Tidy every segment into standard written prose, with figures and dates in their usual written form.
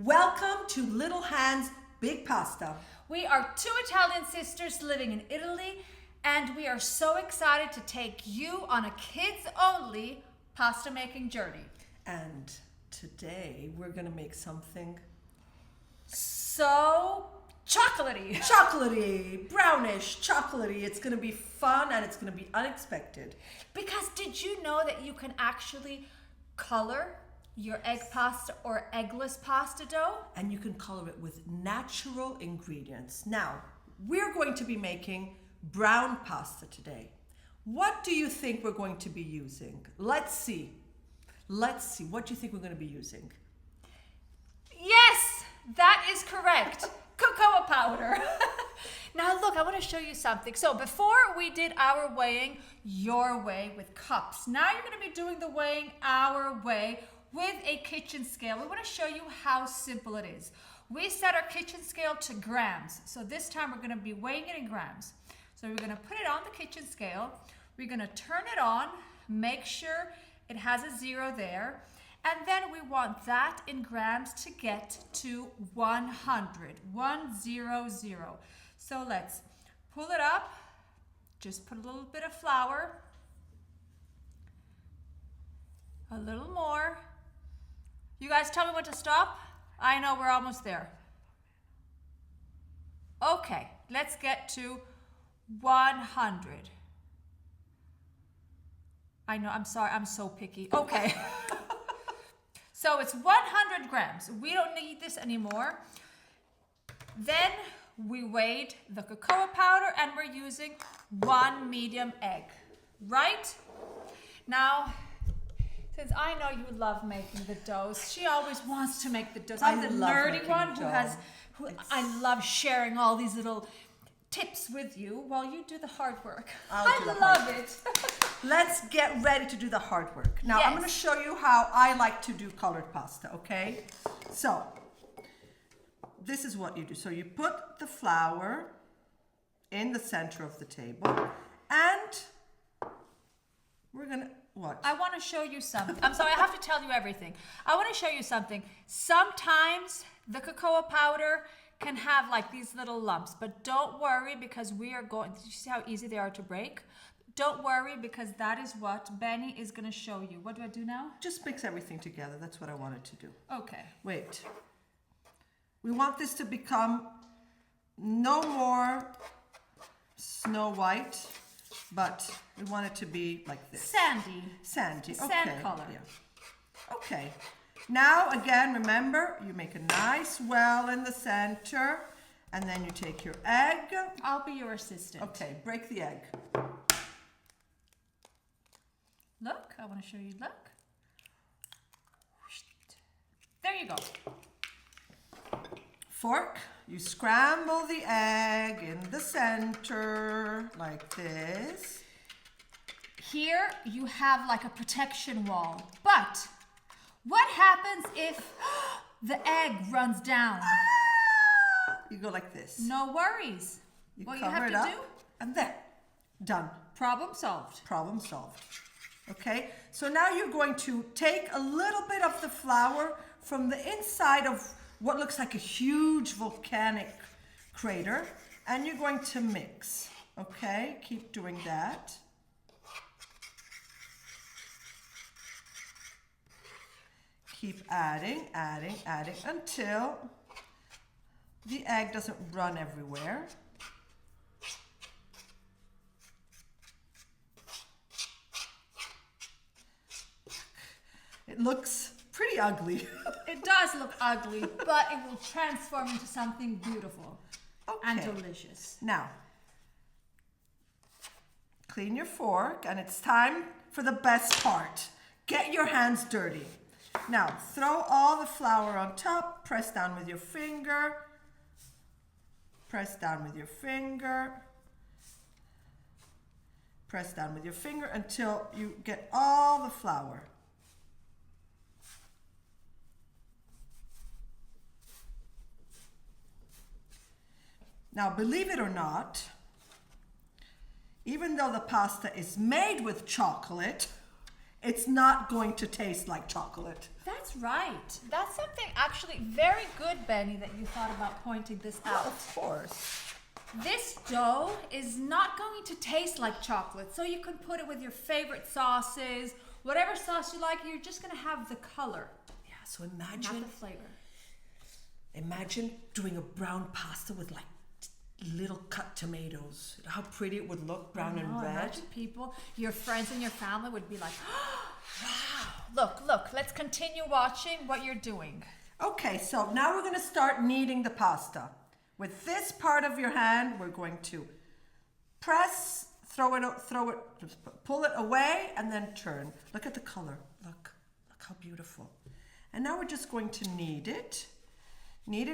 Welcome to Little Hands Big Pasta. We are two Italian sisters living in Italy, and we are so excited to take you on a kids-only pasta making journey. And today we're going to make something So chocolatey. chocolatey, brownish, chocolatey. It's going to be fun and it's going to be unexpected. Because did you know that you can actually color your egg pasta or eggless pasta dough? And you can color it with natural ingredients. Now, we're going to be making brown pasta today. What do you think we're going to be using? Let's see. What do you think we're going to be using? Yes, that is correct. Cocoa powder. Now look, I want to show you something. So before we did our weighing your way with cups, now you're going to be doing the weighing our way with a kitchen scale. We want to show you how simple it is. We set our kitchen scale to grams. So this time we're going to be weighing it in grams. So we're going to put it on the kitchen scale. We're going to turn it on, make sure it has a 0 there. And then we want that in grams to get to 100, 100. So let's pull it up, just put a little bit of flour, a little more. You guys tell me when to stop. I know we're almost there. Okay, let's get to 100. I know, I'm sorry, I'm so picky. Okay. So it's 100 grams. We don't need this anymore. Then we weighed the cocoa powder and we're using 1 medium egg, right? Now, since I know you love making the doughs, she always wants to make the doughs. I'm the nerdy one I love sharing all these little tips with you while you do the hard work. I love it. Let's get ready to do the hard work. Now, I'm going to show you how I like to do colored pasta, okay? So, this is what you do. So, you put the flour in the center of the table, and we're going to, what? I want to show you something. I'm sorry, I have to tell you everything. I want to show you something. Sometimes the cocoa powder can have like these little lumps, but don't worry because we are going, did you see how easy they are to break? Don't worry because that is what Benny is going to show you. What do I do now? Just mix everything together. That's what I wanted to do. Okay. Wait. We want this to become no more Snow White, but we want it to be like this. Sandy. Sandy. Okay. Sand color. Yeah. Okay. Now, again, remember, you make a nice well in the center, and then you take your egg. I'll be your assistant. Okay, break the egg. Look, I want to show you, look. There you go. Fork, you scramble the egg in the center, like this. Here, you have like a protection wall, but what happens if the egg runs down? You go like this. No worries. What you have to do, and then done. Problem solved. Problem solved. Okay, so now you're going to take a little bit of the flour from the inside of what looks like a huge volcanic crater, and you're going to mix. Okay, keep doing that. Keep adding until the egg doesn't run everywhere. It looks pretty ugly. It does look ugly, but it will transform into something beautiful and delicious. Now, clean your fork, and it's time for the best part. Get your hands dirty. Now, throw all the flour on top, press down with your finger, press down with your finger, press down with your finger until you get all the flour. Now, believe it or not, even though the pasta is made with chocolate, it's not going to taste like chocolate. That's That's right. That's something actually very good, Benny, that you thought about pointing this out. Of course. This dough is not going to taste like chocolate, so you can put it with your favorite sauces, whatever sauce you like. You're just going to have the color, Yeah, so not imagine, the flavor. imagine doing a brown pasta with like little cut tomatoes. How pretty it would look, brown and red. Imagine people, your friends and your family would be like, oh, wow. Look, let's continue watching what you're doing. Okay, so now we're going to start kneading the pasta. With this part of your hand, we're going to press, throw it, just pull it away, and then turn. Look at the color. Look how beautiful. And now we're just going to knead it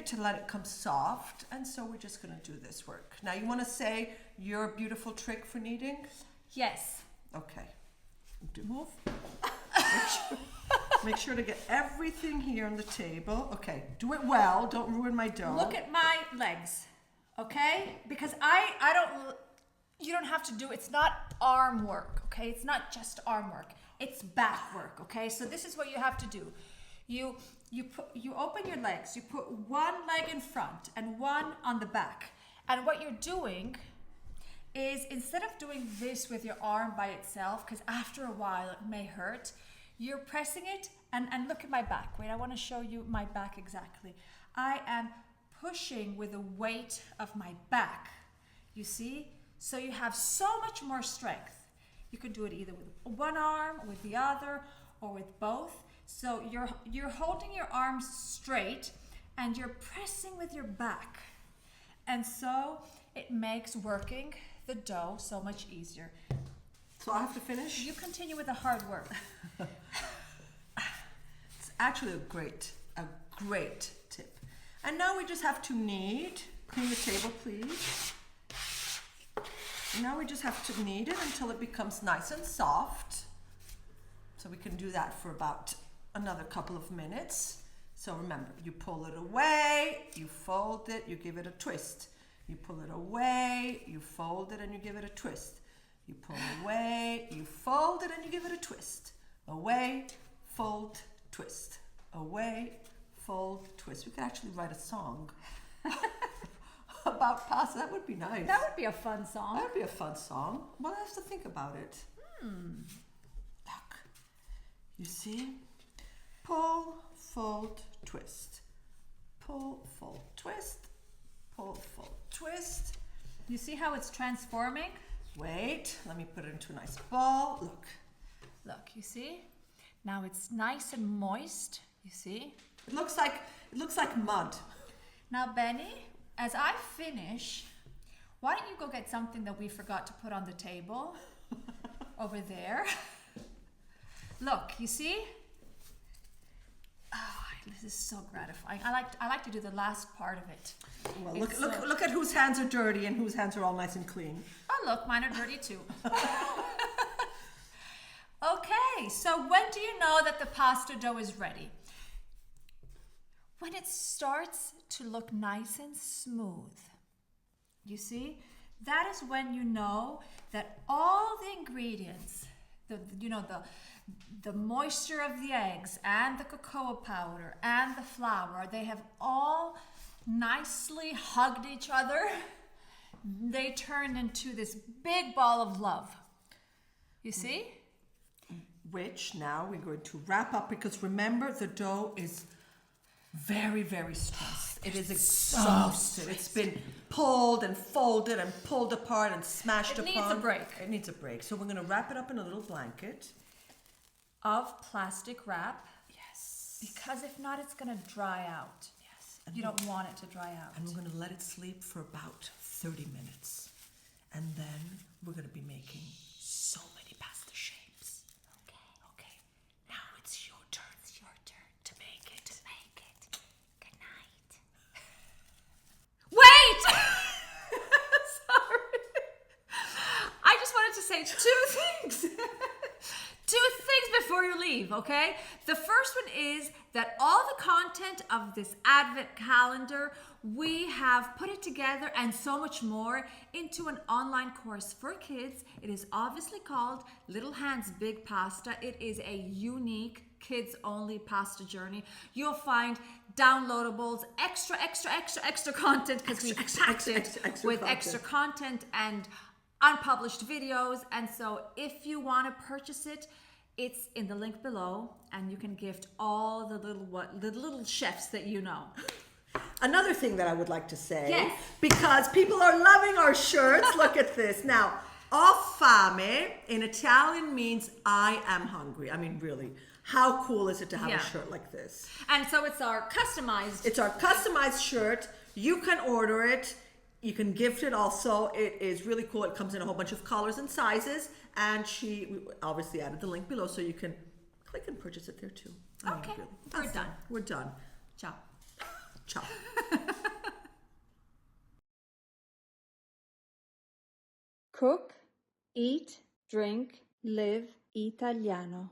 to let it come soft. And so we're just going to do this work. Now you want to say your beautiful trick for kneading? Yes. Okay. Move. Make sure to get everything here on the table. Okay, do it well. Don't ruin my dough. Look at my legs, okay? Because you don't have to do, it's not arm work, okay? It's not just arm work. It's back work, okay? So this is what you have to do. You open your legs. You put one leg in front and one on the back. And what you're doing is, instead of doing this with your arm by itself, because after a while it may hurt, you're pressing it, and look at my back. Wait, I want to show you my back exactly. I am pushing with the weight of my back, you see? So you have so much more strength. You can do it either with one arm, with the other, or with both. So you're holding your arms straight, and you're pressing with your back. And so it makes working the dough so much easier. So I have to finish? You continue with the hard work. It's actually a great tip. And now we just have to knead. Clean the table, please. And now we just have to knead it until it becomes nice and soft. So we can do that for about another couple of minutes. So remember, you pull it away, you fold it, you give it a twist. You pull it away, you fold it, and you give it a twist. You pull away, you fold it, and you give it a twist. Away, fold, twist. Away, fold, twist. We could actually write a song about pasta. That would be nice. That would be a fun song. That would be a fun song. Well, I have to think about it. Look. You see? Pull, fold, twist. Pull, fold, twist. Pull, fold, twist. You see how it's transforming? Wait, let me put it into a nice ball. Look, you see? Now it's nice and moist, you see? It looks like mud. Now, Benny, as I finish, why don't you go get something that we forgot to put on the table over there? Look, you see? Oh, this is so gratifying. I like to do the last part of it. Well, look at whose hands are dirty and whose hands are all nice and clean. Oh, look, mine are dirty too. Okay, so when do you know that the pasta dough is ready? When it starts to look nice and smooth. You see? That is when you know that all the ingredients, the moisture of the eggs and the cocoa powder and the flour, they have all nicely hugged each other. They turn into this big ball of love. You see? Which now we're going to wrap up, because remember, the dough is very, very stressed. It is exhausted. It's been pulled and folded and pulled apart and smashed apart. It needs a break. It needs a break. So we're going to wrap it up in a little blanket of plastic wrap. Yes. Because if not, it's going to dry out. Yes. And you don't want it to dry out. And we're going to let it sleep for about 30 minutes. And then we're going to be making so many pasta shapes. Okay. Now it's your turn. It's your turn to make it. Good night. Wait! Sorry. I just wanted to say two things. Two things before you leave, okay? The first one is that all the content of this Advent calendar, we have put it together and so much more into an online course for kids. It is obviously called Little Hands Big Pasta. It is a unique kids only pasta journey, you'll find downloadables, extra content, because we packed it with extra content and unpublished videos. And so if you want to purchase it, it's in the link below, and you can gift all the little chefs that you know. Another thing that I would like to say, yes, because people are loving our shirts, look at this. Now, ho fame in Italian means I am hungry. I mean, really, how cool is it to have a shirt like this? And so it's our customized. It's our customized shirt. You can order it. You can gift it also. It is really cool. It comes in a whole bunch of colors and sizes. And we obviously added the link below, so you can click and purchase it there too. Okay, we're done. We're done. Ciao. Ciao. Cook, eat, drink, live italiano.